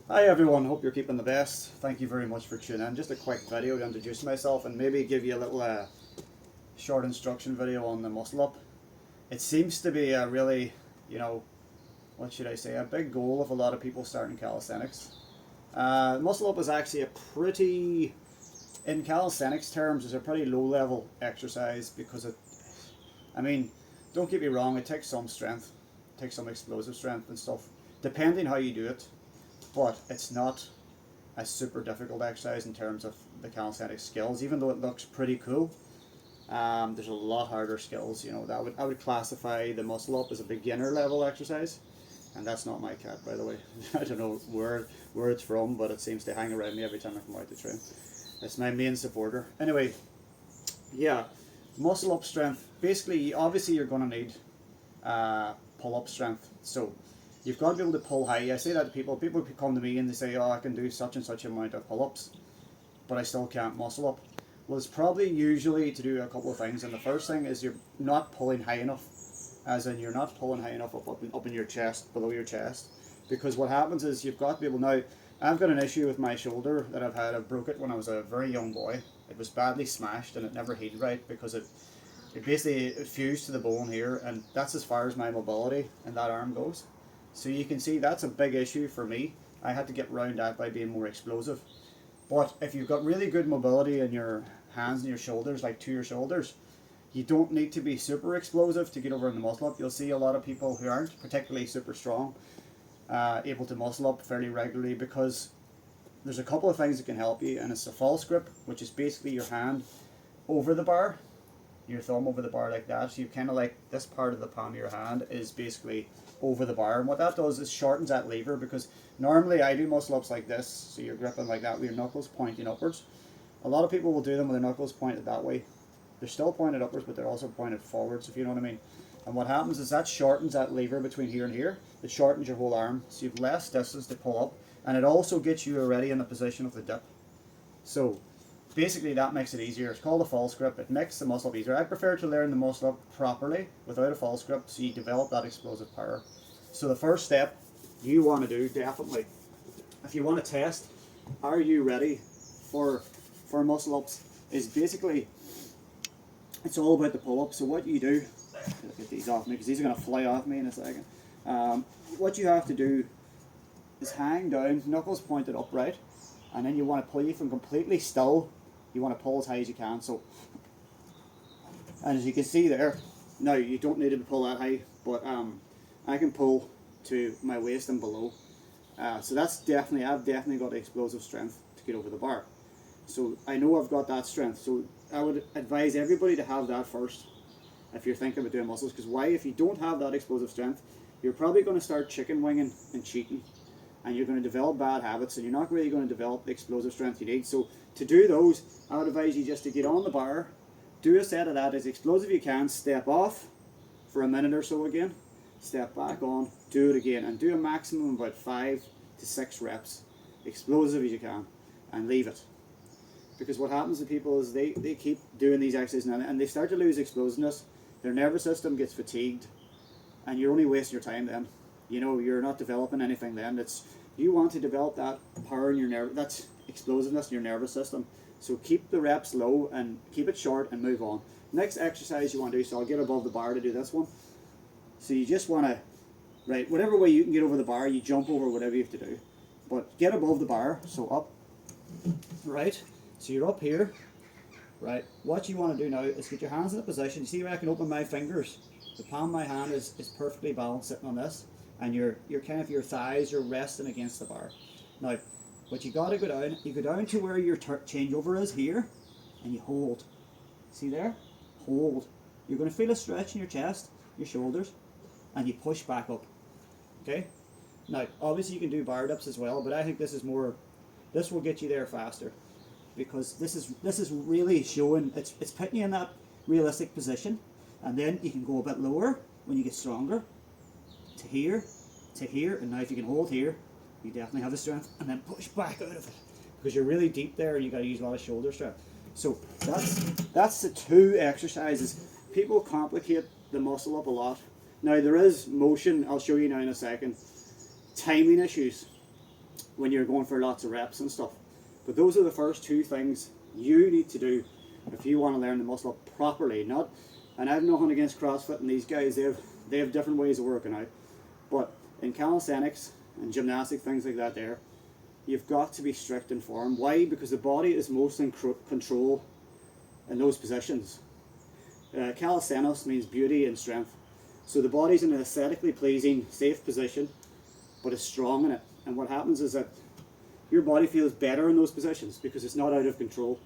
Hi everyone, hope you're keeping the best. Thank you very much for tuning in. Just a quick video to introduce myself and maybe give you a little short instruction video on the muscle up. It seems to be a really, what should I say, a big goal of a lot of people starting calisthenics. Muscle up is actually a pretty, in calisthenics terms, is a pretty low level exercise because don't get me wrong, it takes some strength, it takes some explosive strength and stuff, depending how you do it. But it's not a super difficult exercise in terms of the calisthenics skills, even though it looks pretty cool. There's a lot harder skills. I would classify the muscle up as a beginner level exercise, and that's not my cat, by the way. I don't know where it's from, but it seems to hang around me every time I come out to train. It's my main supporter. Anyway, yeah, muscle up strength. Basically, obviously, you're going to need pull up strength. So you've got to be able to pull high. I say that to people. People come to me and they say, oh, I can do such and such amount of pull-ups, but I still can't muscle up. Well, it's probably usually to do a couple of things. And the first thing is you're not pulling high enough. As in, you're not pulling high enough up in your chest, below your chest. Because what happens is you've got to be able, now, I've got an issue with my shoulder that I've had. I broke it when I was a very young boy. It was badly smashed and it never healed right because it basically fused to the bone here, and that's as far as my mobility in that arm goes. So you can see that's a big issue for me. I had to get around that by being more explosive. But if you've got really good mobility in your hands and your shoulders, like to your shoulders, you don't need to be super explosive to get over in the muscle up. You'll see a lot of people who aren't particularly super strong able to muscle up fairly regularly because there's a couple of things that can help you, and it's a false grip, which is basically your hand over the bar, your thumb over the bar like that. So you kind of like this part of the palm of your hand is basically over the bar, and what that does is shortens that lever, because normally I do muscle ups like this, so you're gripping like that with your knuckles pointing upwards. A lot of people will do them with their knuckles pointed that way. They're still pointed upwards, but they're also pointed forwards, if you know what I mean. And what happens is that shortens that lever between here and here. It shortens your whole arm, so you have less distance to pull up, and it also gets you already in the position of the dip. So basically that makes it easier. It's called a false grip. It makes the muscle up easier. I prefer to learn the muscle up properly without a false grip, so you develop that explosive power. So the first step you want to do, definitely, if you want to test, are you ready for muscle ups, is basically, it's all about the pull up. So what you do, get these off me because these are going to fly off me in a second. What you have to do is hang down, knuckles pointed upright, and then you want to pull you from completely still. You want to pull as high as you can. So, and as you can see there, now you don't need to pull that high, but I can pull to my waist and below. So that's definitely, I've definitely got the explosive strength to get over the bar. So I know I've got that strength. So I would advise everybody to have that first if you're thinking about doing muscles. Because why? If you don't have that explosive strength, you're probably going to start chicken winging and cheating, and you're going to develop bad habits, and you're not really going to develop the explosive strength you need. So to do those, I would advise you just to get on the bar, do a set of that as explosive you can, step off for a minute or so again, step back on, do it again, and do a maximum of about 5 to 6 reps, explosive as you can, and leave it. Because what happens to people is they keep doing these exercises and they start to lose explosiveness, their nervous system gets fatigued, and you're only wasting your time then. You're not developing anything then. You want to develop that power in your nerve, that's explosiveness in your nervous system. So keep the reps low and keep it short and move on. Next exercise you want to do, so I'll get above the bar to do this one. So you just want to, right, whatever way you can get over the bar, you jump over whatever you have to do. But get above the bar, so up, right? So you're up here, right? What you want to do now is get your hands in a position. You see where I can open my fingers? The palm of my hand is perfectly balanced sitting on this, and your thighs are resting against the bar. Now, what you got to go down, you go down to where your changeover is here, and you hold. See there? Hold. You're going to feel a stretch in your chest, your shoulders, and you push back up. Okay? Now, obviously you can do bar dips as well, but I think this will get you there faster. Because this is really showing, it's putting you in that realistic position, and then you can go a bit lower when you get stronger, to here, and now if you can hold here, you definitely have the strength, and then push back out of it, because you're really deep there and you got to use a lot of shoulder strength. So that's the 2 exercises. People complicate the muscle up a lot. Now there is motion, I'll show you now in a second. timing issues when you're going for lots of reps and stuff. But those are the first two things you need to do if you want to learn the muscle up properly. Not, and I've nothing against CrossFit and these guys, they have different ways of working out. But in calisthenics and gymnastics, things like that there, you've got to be strict in form. Why? Because the body is most in control in those positions. Calisthenos means beauty and strength. So the body's in an aesthetically pleasing, safe position, but it's strong in it. And what happens is that your body feels better in those positions because it's not out of control.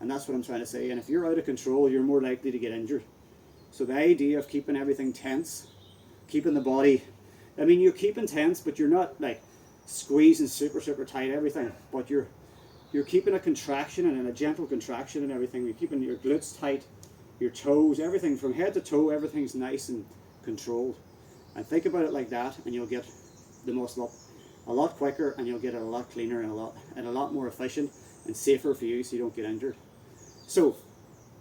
And that's what I'm trying to say. And if you're out of control, you're more likely to get injured. So the idea of keeping everything tense, keeping the body, I mean, you're keeping tense, but you're not like squeezing super tight everything, but you're keeping a contraction and a gentle contraction and everything. You're keeping your glutes tight, your toes, everything from head to toe, everything's nice and controlled. And think about it like that, and you'll get the muscle up a lot quicker, and you'll get it a lot cleaner and a lot more efficient and safer for you, so you don't get injured. So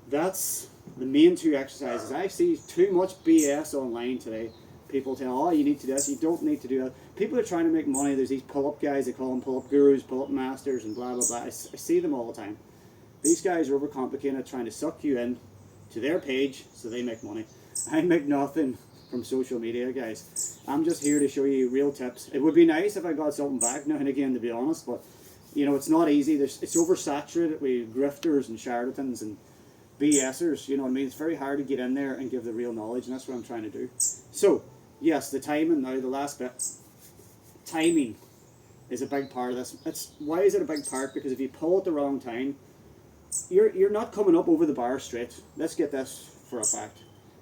that's the main two exercises. I see too much BS online today. People tell, oh, you need to do this, you don't need to do that. People are trying to make money. There's these pull-up guys, they call them pull-up gurus, pull-up masters, and blah, blah, blah. I see them all the time. These guys are overcomplicated, trying to suck you in to their page so they make money. I make nothing from social media, guys. I'm just here to show you real tips. It would be nice if I got something back now and again, to be honest, but you know, it's not easy. It's oversaturated with grifters and charlatans and BSers, you know what I mean? It's very hard to get in there and give the real knowledge, and that's what I'm trying to do. So, yes, the timing now, the last bit. Timing is a big part of this. Why is it a big part? Because if you pull at the wrong time, you're not coming up over the bar straight. Let's get this for a fact.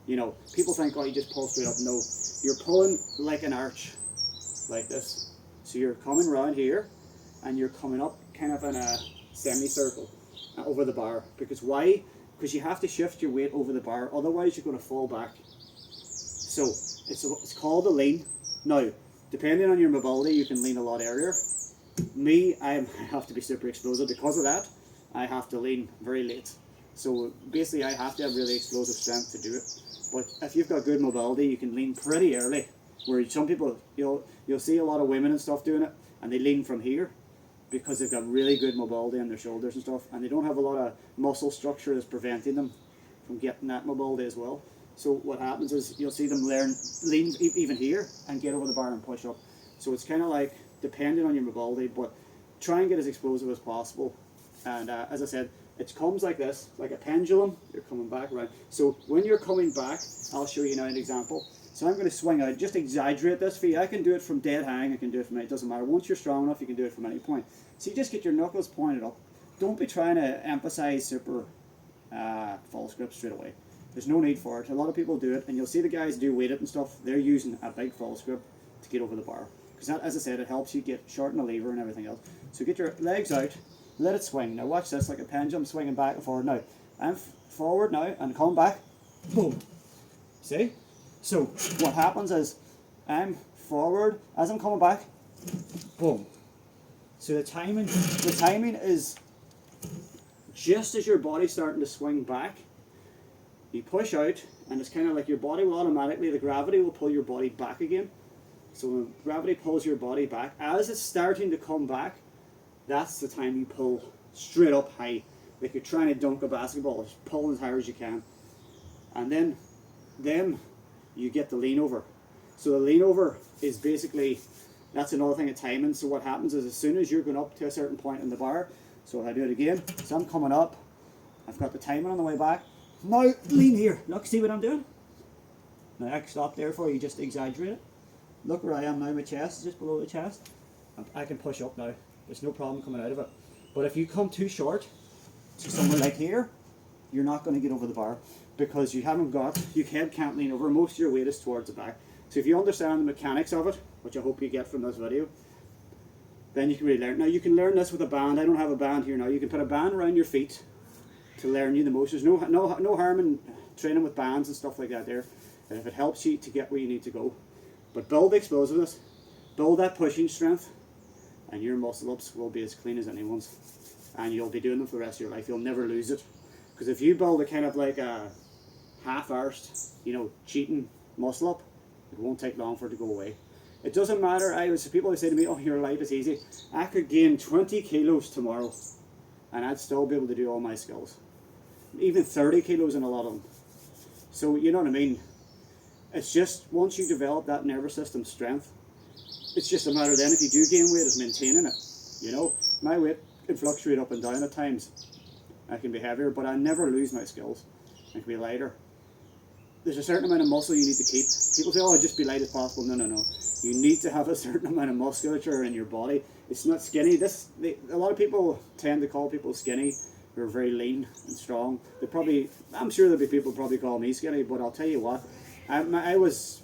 You know, people think, oh, you just pull straight up. No, you're pulling like an arch, like this. So you're coming around here, and you're coming up kind of in a semicircle over the bar. Because why? Because you have to shift your weight over the bar, otherwise you're going to fall back. So it's called a lean. Now, depending on your mobility, you can lean a lot earlier. Me, I have to be super explosive. Because of that, I have to lean very late. So basically, I have to have really explosive strength to do it. But if you've got good mobility, you can lean pretty early. Where some people, you'll see a lot of women and stuff doing it, and they lean from here because they've got really good mobility in their shoulders and stuff, and they don't have a lot of muscle structure that's preventing them from getting that mobility as well. So what happens is you'll see them lean even here and get over the bar and push up. So it's kind of like depending on your mobility, but try and get as explosive as possible. And as I said, it comes like this, like a pendulum. You're coming back around. So when you're coming back, I'll show you now an example. So I'm going to swing out, just exaggerate this for you. I can do it from dead hang, I can do it from, it doesn't matter. Once you're strong enough, you can do it from any point. So you just get your knuckles pointed up. Don't be trying to emphasize super false grip straight away. There's no need for it. A lot of people do it, and you'll see the guys do weight it and stuff. They're using a big false grip to get over the bar. Because that, as I said, it helps you get shorten the lever and everything else. So get your legs out, let it swing. Now watch this, like a pendulum swinging back and forward. Now, I'm forward now and coming back. Boom. See? So what happens is I'm forward as I'm coming back. Boom. So the timing is just as your body's starting to swing back, you push out, and it's kind of like your body will automatically, the gravity will pull your body back again. So when gravity pulls your body back, as it's starting to come back, that's the time you pull straight up high. Like you're trying to dunk a basketball, just pull as hard as you can. And then you get the lean over. So the lean over is basically, that's another thing of timing. So what happens is as soon as you're going up to a certain point in the bar, so if I do it again, so I'm coming up, I've got the timing on the way back. Now lean here. Look, see what I'm doing? Now I stop there for you, just exaggerate it. Look where I am now, my chest is just below the chest. I can push up now. There's no problem coming out of it. But if you come too short to somewhere like here, you're not going to get over the bar because you haven't got, your head can't lean over. Most of your weight is towards the back. So if you understand the mechanics of it, which I hope you get from this video, then you can really learn. Now you can learn this with a band. I don't have a band here now. You can put a band around your feet to learn you the most. There's no harm in training with bands and stuff like that there, if it helps you to get where you need to go. But build explosiveness, build that pushing strength, and your muscle ups will be as clean as anyone's. And you'll be doing them for the rest of your life. You'll never lose it. Because if you build a kind of like a half-arsed, cheating muscle up, it won't take long for it to go away. It doesn't matter. People always say to me, "Oh, your life is easy." I could gain 20 kilos tomorrow, and I'd still be able to do all my skills, even 30 kilos in a lot of them. So you know what I mean. It's just once you develop that nervous system strength, it's just a matter then if you do gain weight, is maintaining it. You know, my weight can fluctuate up and down at times. I can be heavier, but I never lose my skills. I can be lighter. There's a certain amount of muscle you need to keep. People say, "Oh, just be light as possible." No, no, no. You need to have a certain amount of musculature in your body. It's not skinny. A lot of people tend to call people skinny who are very lean and strong. I'm sure there'll be people who probably call me skinny, but I'll tell you what, I was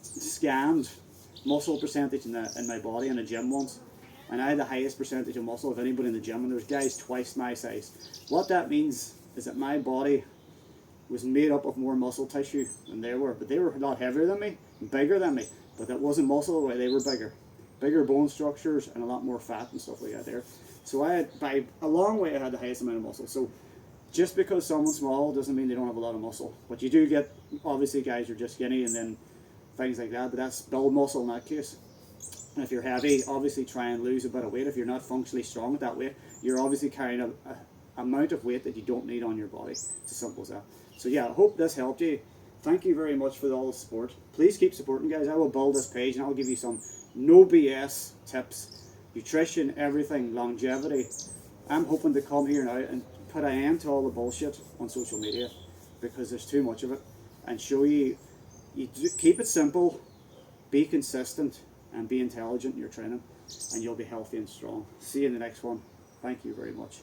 scanned muscle percentage in my body in a gym once, and I had the highest percentage of muscle of anybody in the gym, and there was guys twice my size. What that means is that my body was made up of more muscle tissue than they were, but they were a lot heavier than me, bigger than me, but that wasn't muscle the way they were bigger bone structures and a lot more fat and stuff like that there. So by a long way, I had the highest amount of muscle. So just because someone's small doesn't mean they don't have a lot of muscle, but you do get, obviously, guys are just skinny and then things like that, but that's build muscle in that case. And if you're heavy, obviously try and lose a bit of weight. If you're not functionally strong at that weight, you're obviously carrying a amount of weight that you don't need on your body. It's as simple as that. So yeah, I hope this helped you. Thank you very much for all the support. Please keep supporting, guys. I will build this page and I'll give you some no BS tips, nutrition, everything, longevity. I'm hoping to come here now and put an end to all the bullshit on social media, because there's too much of it, and show you keep it simple, be consistent, and be intelligent in your training, and you'll be healthy and strong. See you in the next one. Thank you very much.